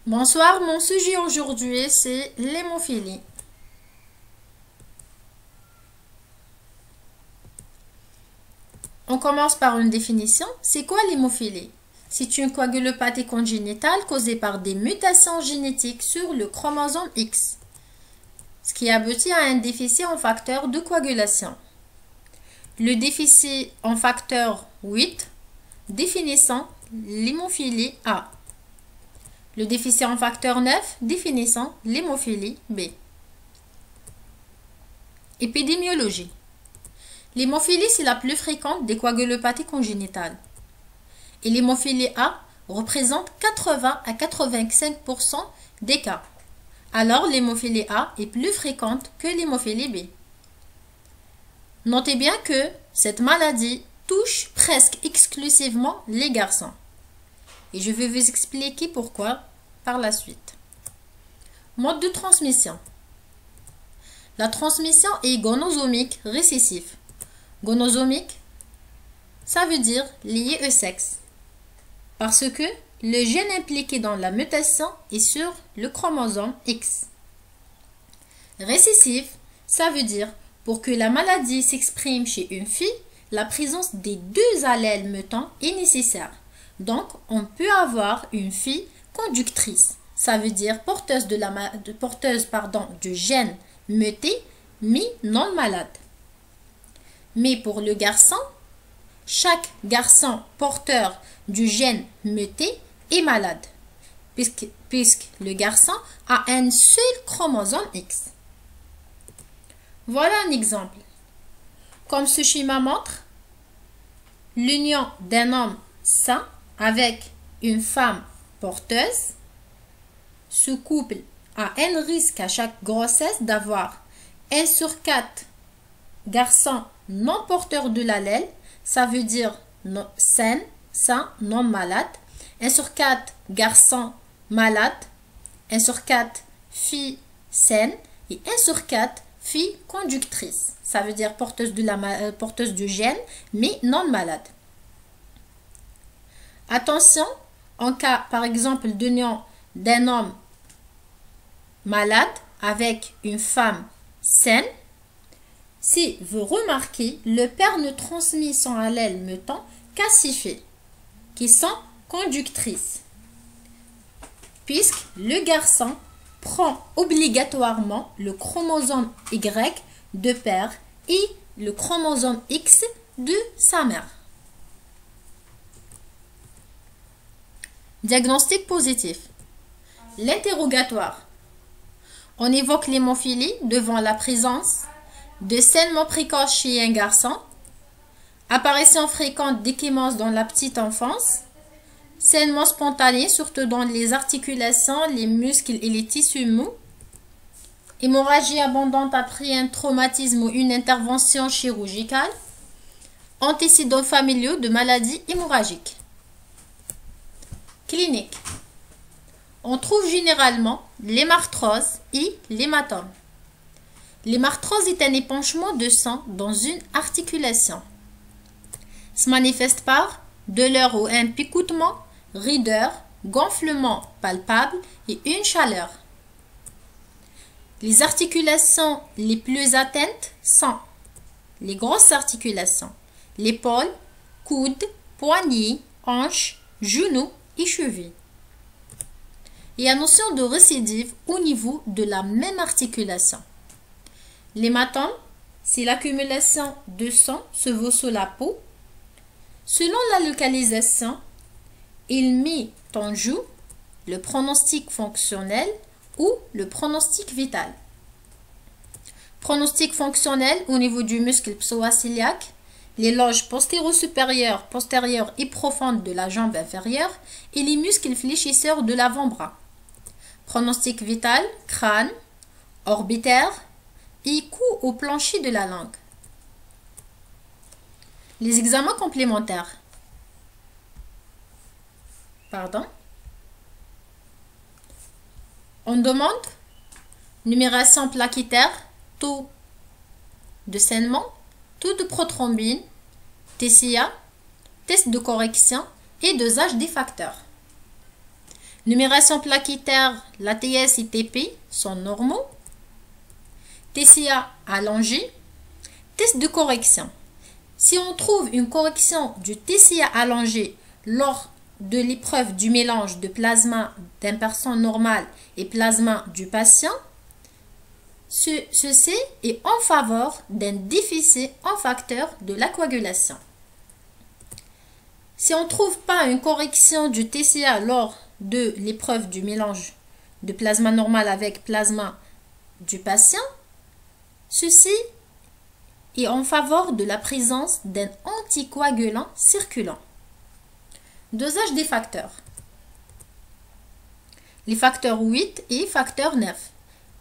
Bonsoir, mon sujet aujourd'hui c'est l'hémophilie. On commence par une définition. C'est quoi l'hémophilie? C'est une coagulopathie congénitale causée par des mutations génétiques sur le chromosome X, ce qui aboutit à un déficit en facteur de coagulation. Le déficit en facteur 8 définissant l'hémophilie A. Le déficit en facteur 9 définissant l'hémophilie B. Épidémiologie. L'hémophilie, c'est la plus fréquente des coagulopathies congénitales. Et l'hémophilie A représente 80 à 85% des cas. Alors, l'hémophilie A est plus fréquente que l'hémophilie B. Notez bien que cette maladie touche presque exclusivement les garçons. Et je vais vous expliquer pourquoi par la suite. Mode de transmission. La transmission est gonosomique récessive. Gonosomique, ça veut dire lié au sexe. Parce que le gène impliqué dans la mutation est sur le chromosome X. Récessive, ça veut dire pour que la maladie s'exprime chez une fille, la présence des deux allèles mutants est nécessaire. Donc, on peut avoir une fille conductrice. Ça veut dire porteuse du gène muté, mais non malade. Mais pour le garçon, chaque garçon porteur du gène muté est malade, puisque le garçon a un seul chromosome X. Voilà un exemple. Comme ce schéma montre, l'union d'un homme sain avec une femme porteuse, ce couple a un risque à chaque grossesse d'avoir 1 sur 4 garçons non porteurs de l'allèle, ça veut dire sain, non malade, 1 sur 4 garçons malades, 1 sur 4 filles saines et 1 sur 4 filles conductrices, ça veut dire porteuses du gène mais non malades. Attention, en cas par exemple d'union d'un homme malade avec une femme saine, si vous remarquez, le père ne transmet son allèle mutant qu'à 6 filles, qui sont conductrices, puisque le garçon prend obligatoirement le chromosome Y de père et le chromosome X de sa mère. Diagnostic positif. L'interrogatoire. On évoque l'hémophilie devant la présence de saignements précoces chez un garçon, apparition fréquente d'échymose dans la petite enfance, saignements spontanés surtout dans les articulations, les muscles et les tissus mous, hémorragie abondante après un traumatisme ou une intervention chirurgicale, antécédents familiaux de maladies hémorragiques. Clinique. On trouve généralement l'hémarthrose et l'hématome. L'hémarthrose est un épanchement de sang dans une articulation. Se manifeste par douleur ou un picotement, raideur, gonflement palpable et une chaleur. Les articulations les plus atteintes sont les grosses articulations, l'épaule, coude, poignet, hanche, genou et cheville. Il y a notion de récidive au niveau de la même articulation. L'hématome, c'est l'accumulation de sang sur la peau. Selon la localisation, il met en jeu le pronostic fonctionnel ou le pronostic vital. Pronostic fonctionnel au niveau du muscle psoas-iliaque, les loges postéro-supérieures, postérieures et profondes de la jambe inférieure et les muscles fléchisseurs de l'avant-bras. Pronostic vital, crâne, orbitaire et cou au plancher de la langue. Les examens complémentaires. On demande numération plaquettaire, taux de saignement, taux de prothrombine, TCA, test de correction et dosage des facteurs. Numération plaquettaire, l'ATS et TP sont normaux. TCA allongé. Test de correction. Si on trouve une correction du TCA allongé lors de l'épreuve du mélange de plasma d'un patient normal et plasma du patient, ceci est en faveur d'un déficit en facteur de la coagulation. Si on ne trouve pas une correction du TCA lors de l'épreuve du mélange de plasma normal avec plasma du patient, ceci est en faveur de la présence d'un anticoagulant circulant. Dosage des facteurs. Les facteurs 8 et facteurs 9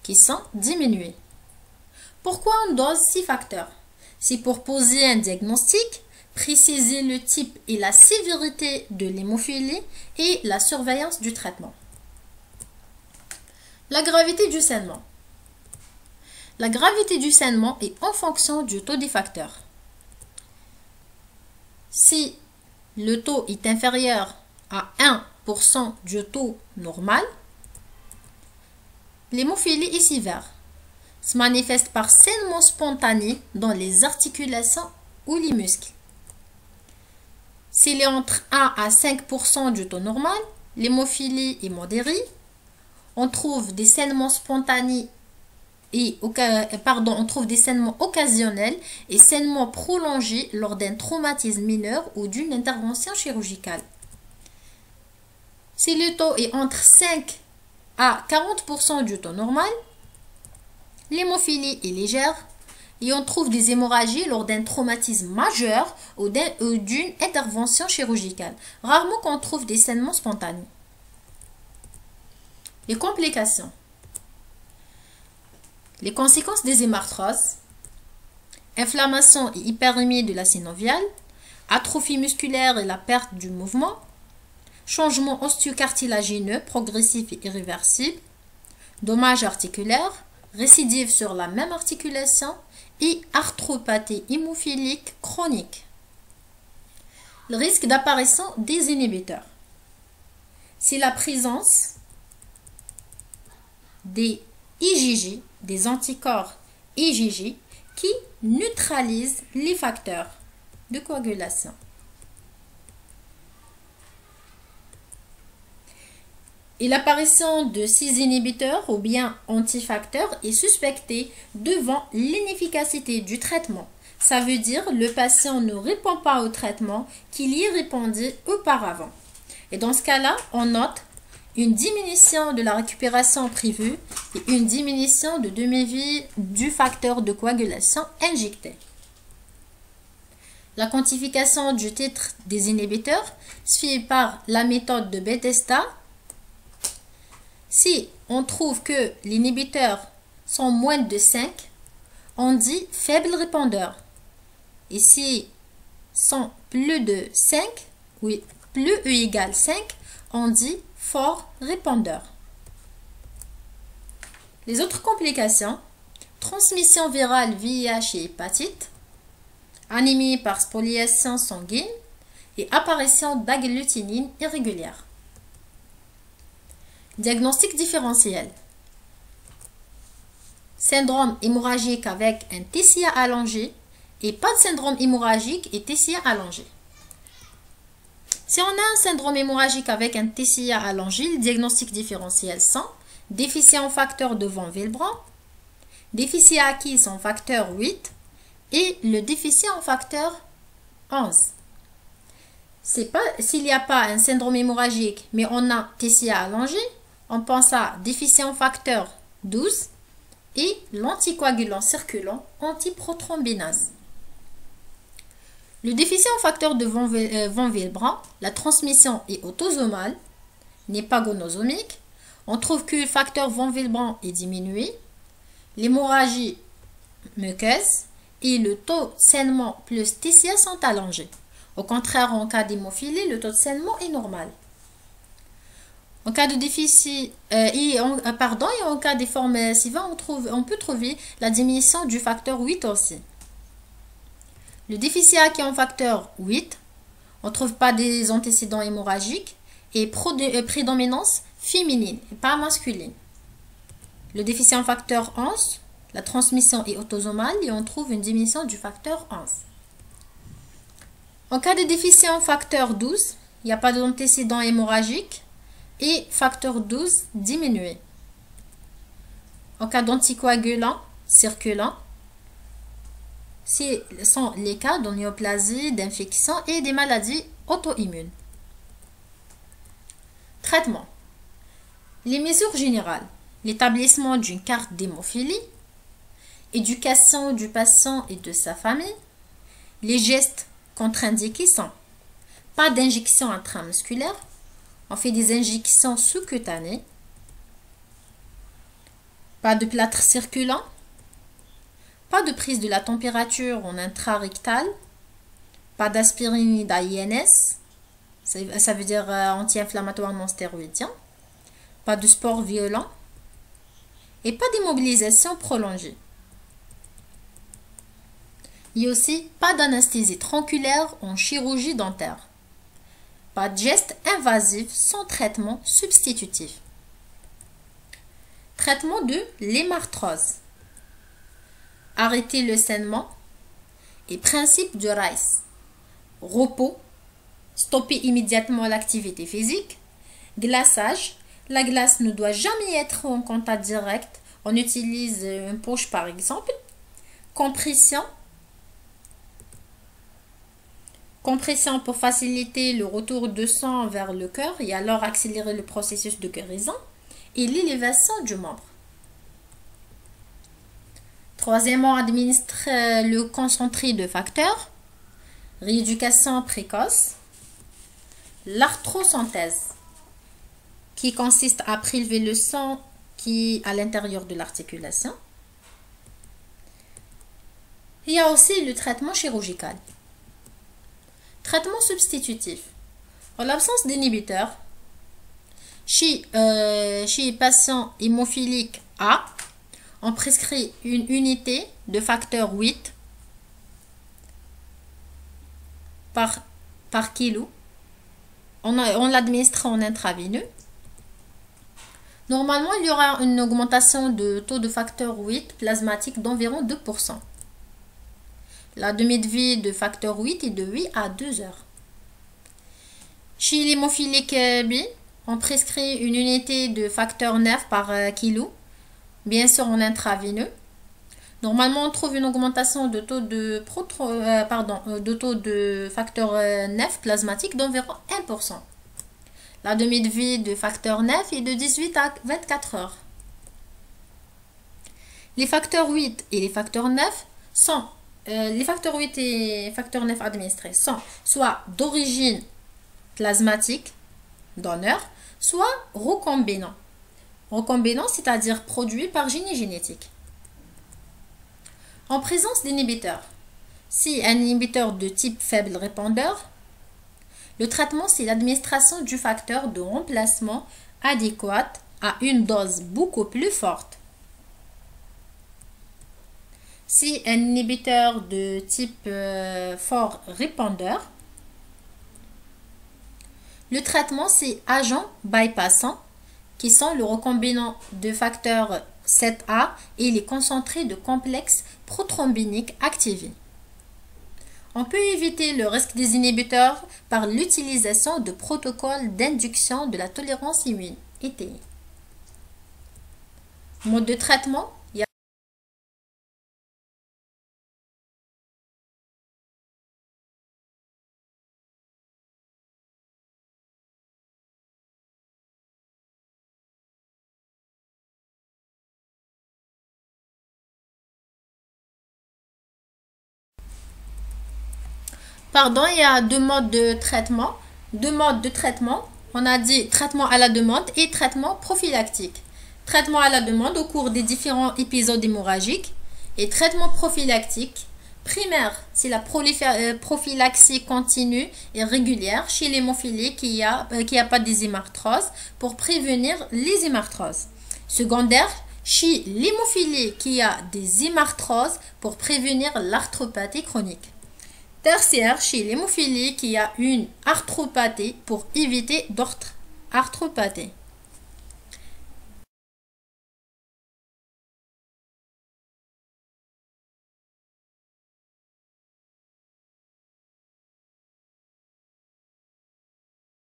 qui sont diminués. Pourquoi on dose 6 facteurs? C'est pour poser un diagnostic, préciser le type et la sévérité de l'hémophilie et la surveillance du traitement. La gravité du saignement. La gravité du saignement est en fonction du taux des facteurs. Si le taux est inférieur à 1% du taux normal, l'hémophilie est sévère. Se manifeste par saignement spontané dans les articulations ou les muscles. S'il est entre 1 à 5% du taux normal, l'hémophilie est modérée. On trouve des saignements spontanés on trouve des saignements occasionnels et saignements prolongés lors d'un traumatisme mineur ou d'une intervention chirurgicale. Si le taux est entre 5 à 40% du taux normal, l'hémophilie est légère et on trouve des hémorragies lors d'un traumatisme majeur ou d'une intervention chirurgicale. Rarement qu'on trouve des saignements spontanés. Les complications. Les conséquences des hémarthroses, inflammation et hyperémie de la synoviale, atrophie musculaire et la perte du mouvement, changement osteocartilagineux progressif et irréversible, dommages articulaires, récidive sur la même articulation et arthropathie hémophilique chronique. Le risque d'apparition des inhibiteurs. C'est la présence des IgG, des anticorps IgG qui neutralisent les facteurs de coagulation. Et l'apparition de ces inhibiteurs ou bien antifacteurs est suspectée devant l'inefficacité du traitement. Ça veut dire que le patient ne répond pas au traitement qu'il y répondait auparavant. Et dans ce cas-là, on note une diminution de la récupération prévue et une diminution de demi-vie du facteur de coagulation injecté. La quantification du titre des inhibiteurs se fait par la méthode de Bethesda. Si on trouve que les inhibiteurs sont moins de 5, on dit faible répondeur. Et si sont plus de 5, oui, plus E égale 5, on dit fort répondeur. Les autres complications, transmission virale VIH et hépatite, anémie par spoliation sanguine et apparition d'agglutinine irrégulière. Diagnostic différentiel. Syndrome hémorragique avec un TCA allongé et pas de syndrome hémorragique et TCA allongé. Si on a un syndrome hémorragique avec un TCA allongé, le diagnostic différentiel sont déficient en facteur de Von Willebrand, déficit acquis en facteur 8 et le déficit en facteur 11. S'il n'y a pas un syndrome hémorragique, mais on a TCA allongé, on pense à déficient en facteur 12 et l'anticoagulant circulant antiprothrombinase. Le déficit en facteur de Von Willebrand, la transmission est autosomale, n'est pas gonosomique. On trouve que le facteur Von Willebrand est diminué, l'hémorragie muqueuse et le taux de saignement plus TCA sont allongés. Au contraire, en cas d'hémophilie, le taux de saignement est normal. En cas de déficit et en cas des formes suivantes, on peut trouver la diminution du facteur 8 aussi. Le déficit acquis en facteur 8, on ne trouve pas des antécédents hémorragiques et prédominance féminine et pas masculine. Le déficit en facteur 11, la transmission est autosomale et on trouve une diminution du facteur 11. En cas de déficit en facteur 12, il n'y a pas d'antécédent hémorragique et facteur 12 diminué. En cas d'anticoagulant circulant, ce sont les cas de néoplasie, d'infection et des maladies auto-immunes. Traitement. Les mesures générales. L'établissement d'une carte d'hémophilie, éducation du patient et de sa famille, les gestes contre-indiqués sont pas d'injection intramusculaire, on fait des injections sous-cutanées, pas de plâtre circulant, pas de prise de la température en intrarectal, pas d'aspirine ni d'AINS, ça veut dire anti-inflammatoire non stéroïdien, pas de sport violent et pas d'immobilisation prolongée. Il y a aussi pas d'anesthésie tronculaire en chirurgie dentaire. Pas de gestes invasifs sans traitement substitutif. Traitement de l'hémarthrose. Arrêter le saignement et principe de Rice. Repos, stopper immédiatement l'activité physique. Glaçage, la glace ne doit jamais être en contact direct. On utilise une poche par exemple. Compression. Compression pour faciliter le retour de sang vers le cœur et alors accélérer le processus de guérison. Et l'élévation du membre. Troisièmement, administre le concentré de facteurs. Rééducation précoce. L'arthrosynthèse, qui consiste à prélever le sang qui est à l'intérieur de l'articulation. Il y a aussi le traitement chirurgical. Traitement substitutif. En l'absence d'inhibiteurs, chez patients hémophiliques A, on prescrit une unité de facteur 8 par kilo. On l'administre en intraveineux. Normalement, il y aura une augmentation de taux de facteur 8 plasmatique d'environ 2%. La durée de vie de facteur 8 est de 8 à 2 heures. Chez l'hémophilique B, on prescrit une unité de facteur 9 par kilo, bien sûr en intraveineux. Normalement, on trouve une augmentation de taux de, facteur 9 plasmatique d'environ 1%. La durée de vie de facteur 9 est de 18 à 24 heures. Les facteurs 8 et les facteurs 9 sont, les facteurs 8 et facteurs 9 administrés sont soit d'origine plasmatique, donneur, soit recombinant. Recombinant, c'est-à-dire produit par génie génétique. En présence d'inhibiteurs, si un inhibiteur de type faible répondeur, le traitement, c'est l'administration du facteur de remplacement adéquat à une dose beaucoup plus forte. Si un inhibiteur de type fort répondeur, le traitement, c'est agents bypassants, qui sont le recombinant de facteur 7A et les concentrés de complexes prothrombiniques activés. On peut éviter le risque des inhibiteurs par l'utilisation de protocoles d'induction de la tolérance immune, ETI. Mode de traitement. Il y a deux modes de traitement. On a dit traitement à la demande et traitement prophylactique. Traitement à la demande au cours des différents épisodes hémorragiques et traitement prophylactique. Primaire, c'est la prophylaxie continue et régulière chez l'hémophilie qui a pas des hémarthroses pour prévenir les hémarthroses. Secondaire, chez l'hémophilie qui a des hémarthroses pour prévenir l'arthropathie chronique. Tertiaire, chez l'hémophilie qui a une arthropathie pour éviter d'autres arthropathies.